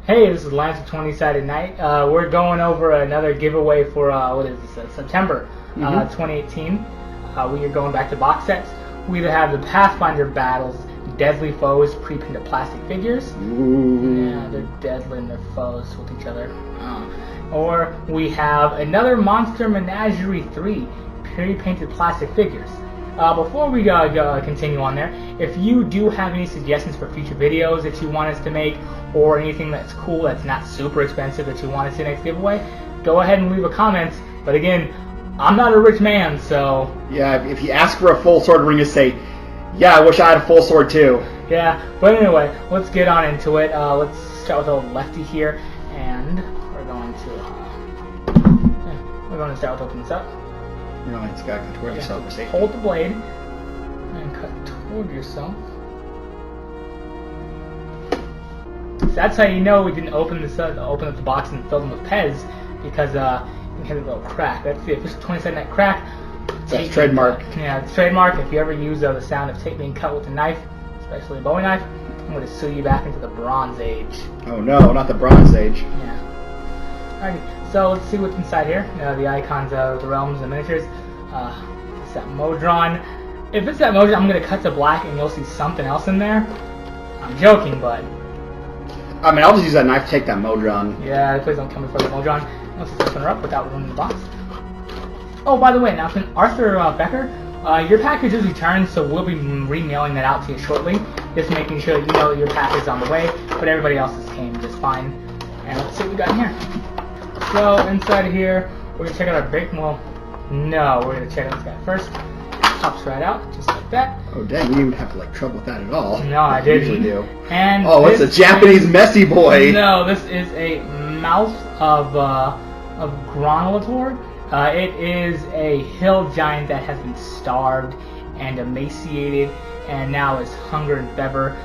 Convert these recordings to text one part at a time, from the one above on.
Hey, this is Lance of 20 Sided Night. We're going over another giveaway for, September 2018. We are going back to box sets. We either have the Pathfinder Battles, Deadly Foes, pre-painted plastic figures. Ooh. Yeah, they're deadly and they're foes with each other. Or we have another Monster Menagerie 3, pre-painted plastic figures. Before we continue on there, if you do have any suggestions for future videos that you want us to make, or anything that's cool that's not super expensive that you want to see next giveaway, go ahead and leave a comment. But again, I'm not a rich man, so... Yeah, if you ask for a full sword, we're going to say, yeah, I wish I had a full sword too. Yeah, but anyway, let's get on into it. Let's start with a lefty here, and we're going to start with opening this up. No, it's got to cut toward yourself for safety. Hold the blade and cut toward yourself. So that's how you know we didn't open up the box and fill them with Pez, because you hit a little crack. That's the official 20-cent crack. That's trademark. Yeah, it's trademark. If you ever use the sound of tape being cut with a knife, especially a Bowie knife, I'm going to sue you back into the Bronze Age. Oh no, not the Bronze Age. Yeah. Alrighty, so let's see what's inside here. The icons of the realms and miniatures. It's that Modron. If it's that Modron, I'm going to cut to black and you'll see something else in there. I'm joking, but... I mean, I'll just use that knife to take that Modron. Yeah, please don't kill me for the Modron. Let's just open her up without ruining the box. Oh, by the way, announcement. Arthur Becker, your package is returned, so we'll be re-mailing that out to you shortly. Just making sure that you know that your package is on the way, but everybody else's came just fine. And let's see what we got in here. So, inside of here, we're going to check out our big... Well, no, we're going to check out this guy first. Pops right out, just like that. Oh dang, you didn't have to like trouble with that at all. No, I didn't. Usually do. And oh, it's a Japanese messy boy. No, this is a mouth of Granulator. It is a hill giant that has been starved and emaciated, and now is hunger and fever.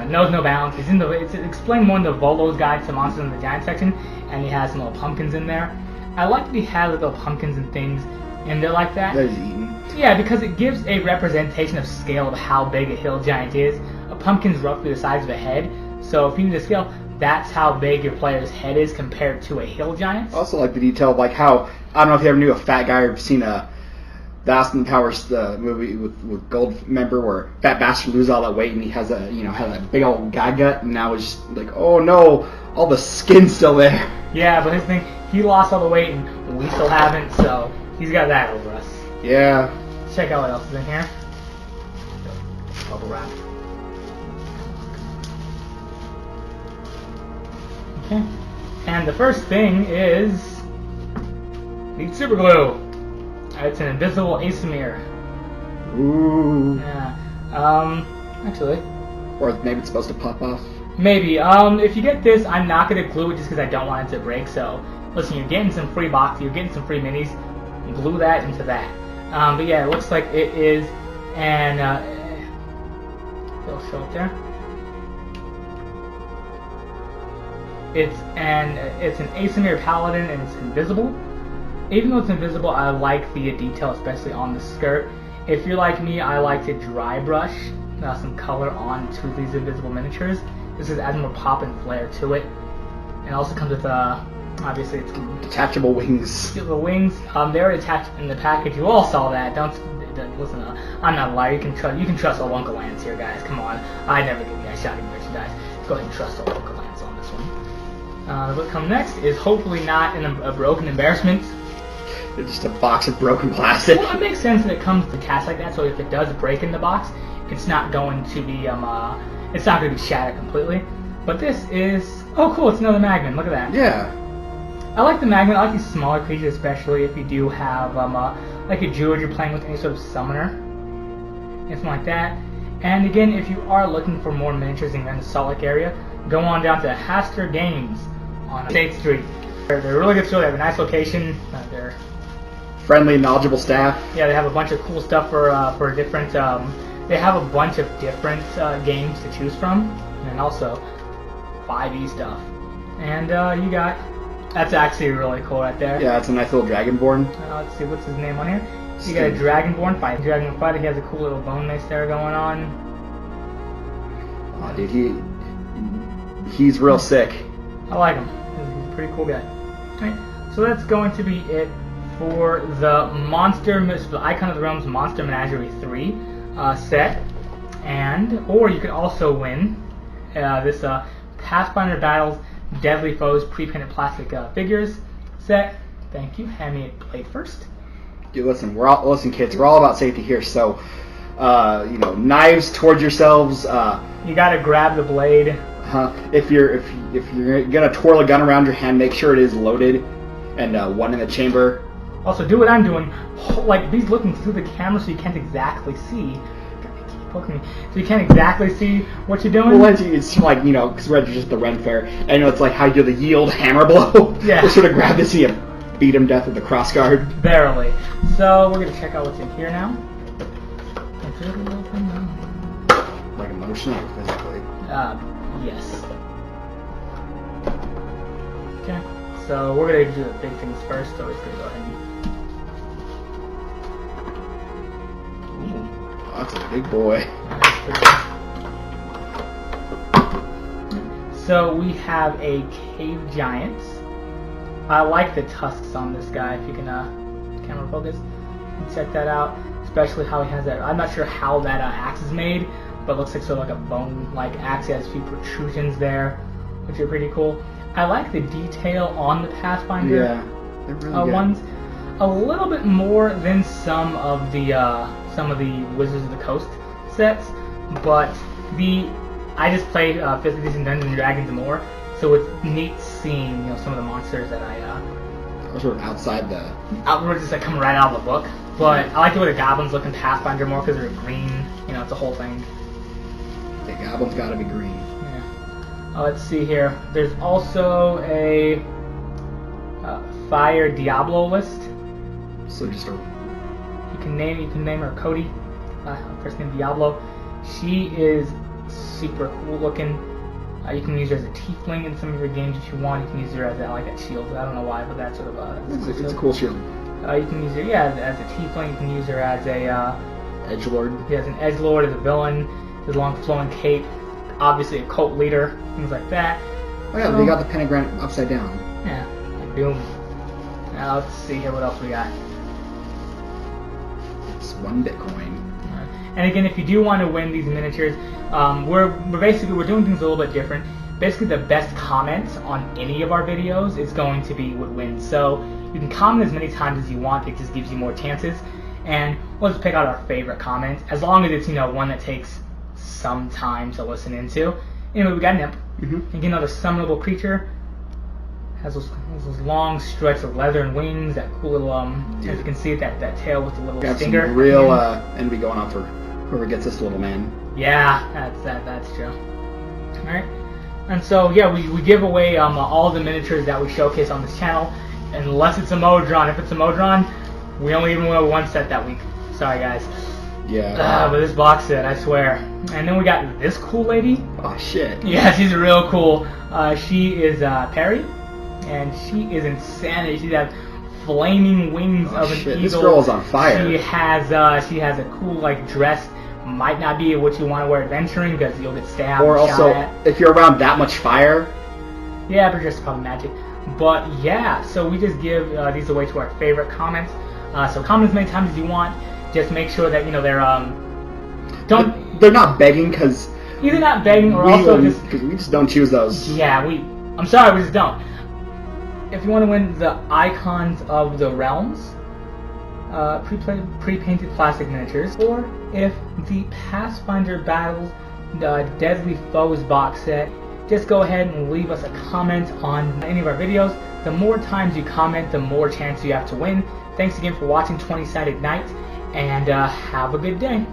Knows no bounds. It's explained more in the Volo's Guide to Monsters in the Giant section, and he has some little pumpkins in there. I like that he has little pumpkins and things in there like that. That is eaten. Yeah, because it gives a representation of scale of how big a hill giant is. A pumpkin's roughly the size of a head, so if you need a scale, that's how big your player's head is compared to a hill giant. I also like the detail of like how, I don't know if you ever knew a fat guy or seen the Austin Powers movie with Goldmember where Fat Bastard loses all that weight and he has had that big old guy gut, and now it's just like, oh no, all the skin's still there. Yeah, but his thing, he lost all the weight and we still haven't, so he's got that over us. Yeah. Check out what else is in here. Bubble wrap. Okay. And the first thing is... need super glue. It's an invisible asymere. Ooh. Yeah. Actually... or maybe it's supposed to pop off. Maybe. If you get this, I'm not going to glue it just because I don't want it to break, so... listen, you're getting some free boxes, you're getting some free minis. Glue that into that. But yeah, it looks like it is an... it'll show up there. It's an asymere paladin and it's invisible. Even though it's invisible, I like the detail, especially on the skirt. If you're like me, I like to dry brush some color onto these invisible miniatures. This adds more pop and flair to it. And also comes with obviously it's detachable wings. The wings, they're attached in the package. You all saw that. Don't listen. I'm not a liar. You can trust old Uncle Lance here, guys. Come on. I never give you guys shouting merchandise. Go ahead and trust old Uncle Lance on this one. What comes next is hopefully not a broken embarrassment. It's just a box of broken plastic. Well, it makes sense that it comes to cast like that. So if it does break in the box, it's not going to be shattered completely. But this is cool. It's another Magman. Look at that. Yeah. I like the Magman. I like these smaller creatures, especially if you do have like a druid you're playing with, any sort of summoner, anything like that. And again, if you are looking for more miniatures in the Salt Lake area, go on down to Haster Games on State Street. They're a really good store. They have a nice location. They're friendly, knowledgeable staff. Yeah, they have a bunch of cool stuff for different. They have a bunch of different games to choose from, and also 5e stuff. And you got. That's actually really cool right there. Yeah, it's a nice little Dragonborn. Let's see, what's his name on here? You got a Dragonborn fight. Dragonborn fighter. He has a cool little bone mace there going on. Oh, dude, He's real sick. I like him. He's a pretty cool guy. Alright, so that's going to be it for the the Icon of the Realms Monster Menagerie 3 set. Or you could also win this Pathfinder Battles Deadly Foes pre-painted plastic figures set. Thank you. Hand me a blade first. Dude, listen, kids. We're all about safety here. So, knives towards yourselves. You gotta grab the blade. If you're gonna twirl a gun around your hand, make sure it is loaded and one in the chamber. Also, do what I'm doing. Like, he's looking through the camera, so you can't exactly see. Poking me. So you can't exactly see what you're doing. Well, it's like, because we're at just the Ren Fair, and it's like how you do the yield hammer blow. Yeah. Just sort of grab this and you beat him death with the cross guard. Barely. So we're gonna check out what's in here now. Like emotionally or physically? Yes. Okay. So we're gonna do the big things first. So we're just gonna go ahead and. That's a big boy. So we have a cave giant. I like the tusks on this guy. If you can camera focus, check that out. Especially how he has that. I'm not sure how that axe is made, but it looks like sort of like a bone-like axe. He has a few protrusions there, which are pretty cool. I like the detail on the Pathfinder they're really good. ones. A little bit more than some of the Wizards of the Coast sets, but I just play 5th edition Dungeons and Dragons more, so it's neat seeing some of the monsters that sort of outside the outward, just like coming right out of the book. But I like the way the goblins look in Pathfinder more because they're green. It's a whole thing. The goblins gotta be green. Yeah. Let's see here. There's also a Fire Diablo list. So just You can name her Cody. First name Diablo. She is super cool looking. You can use her as a tiefling in some of your games if you want. You can use her as a shield. I don't know why, but that's sort of it's a cool shield. You can use her as a tiefling. You can use her as a edgelord. Yeah, as an edgelord, as a villain, with a long flowing cape. Obviously a cult leader, things like that. Oh yeah, they got the pentagram upside down. Yeah, like boom. Now let's see here what else we got. It's 1 Bitcoin. And again, if you do want to win these miniatures, we're doing things a little bit different. Basically, the best comments on any of our videos is going to be what wins. So you can comment as many times as you want. It just gives you more chances. And we'll just pick out our favorite comments, as long as it's one that takes some time to listen into. Anyway, we got an imp. Again, another summonable creature. Has those long strips of leather and wings. That cool little as you can see, that tail with the little stinger. Some real envy going on for whoever gets this little man. Yeah, that's true. All right. And so yeah, we give away all the miniatures that we showcase on this channel, unless it's a Modron. If it's a Modron, we only even win one set that week. Sorry guys. Yeah. But this box set, I swear. And then we got this cool lady. Oh shit. Yeah, she's real cool. She is Perry, and she is insanity. She has flaming wings of an eagle. This girl is on fire. She has a cool dress. Might not be what you want to wear adventuring because you'll get stabbed. Or also, if you're around that much fire. Yeah, but just probably magic. But yeah, so we just give these away to our favorite comments. So comment as many times as you want. Just make sure that they're not begging because either not begging or because we just don't choose those. Yeah, I'm sorry, we just don't. If you want to win the Icons of the Realms pre-painted plastic miniatures, or if the Pathfinder Battles Deadly Foes box set, just go ahead and leave us a comment on any of our videos. The more times you comment, the more chance you have to win. Thanks again for watching 20-Sided Night, and have a good day.